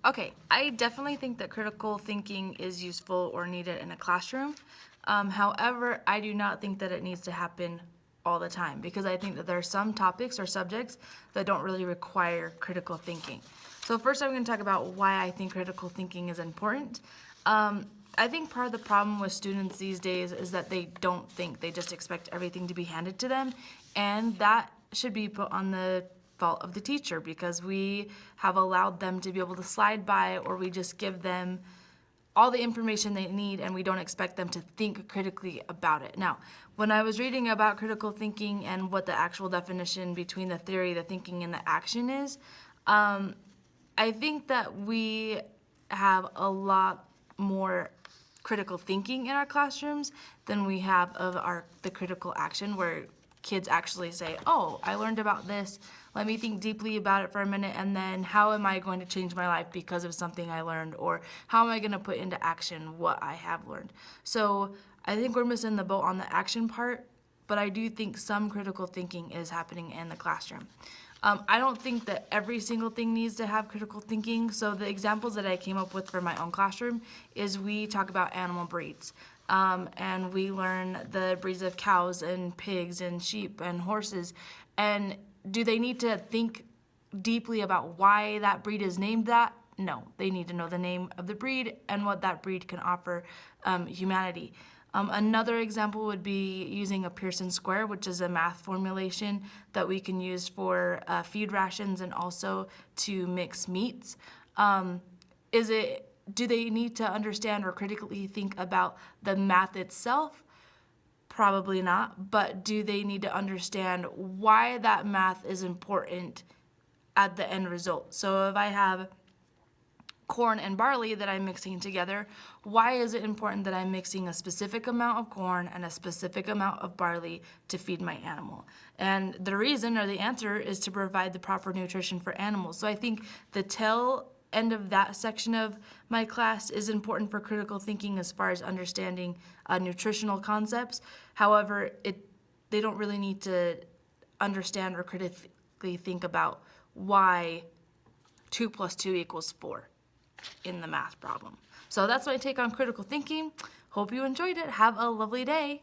Okay, I definitely think that critical thinking is useful or needed in a classroom. However, I do not think that it needs to happen all the time because I think that there are some topics or subjects that don't really require critical thinking. So first I'm going to talk about why I think critical thinking is important. I think part of the problem with students these days is that they don't think, they just expect everything to be handed to them, and that should be put on the fault of the teacher because we have allowed them to be able to slide by, or we just give them all the information they need and we don't expect them to think critically about it. Now, when I was reading about critical thinking and what the actual definition between the theory, the thinking, and the action is, I think that we have a lot more critical thinking in our classrooms than we have of the critical action, where kids actually say, oh, I learned about this, let me think deeply about it for a minute, and then how am I going to change my life because of something I learned, or how am I going to put into action what I have learned. So I think we're missing the boat on the action part, but I do think some critical thinking is happening in the classroom. I don't think that every single thing needs to have critical thinking. So the examples that I came up with for my own classroom is we talk about animal breeds. And we learn the breeds of cows and pigs and sheep and horses. And do they need to think deeply about why that breed is named that? No, they need to know the name of the breed and what that breed can offer humanity. Another example would be using a Pearson square, which is a math formulation that we can use for feed rations and also to mix meats. Do they need to understand or critically think about the math itself? Probably not, but do they need to understand why that math is important at the end result? So if I have corn and barley that I'm mixing together, why is it important that I'm mixing a specific amount of corn and a specific amount of barley to feed my animal? And the reason or the answer is to provide the proper nutrition for animals. So I think the tail end of that section of my class is important for critical thinking as far as understanding nutritional concepts. However, they don't really need to understand or critically think about why 2 + 2 = 4 in the math problem. So that's my take on critical thinking. Hope you enjoyed it. Have a lovely day.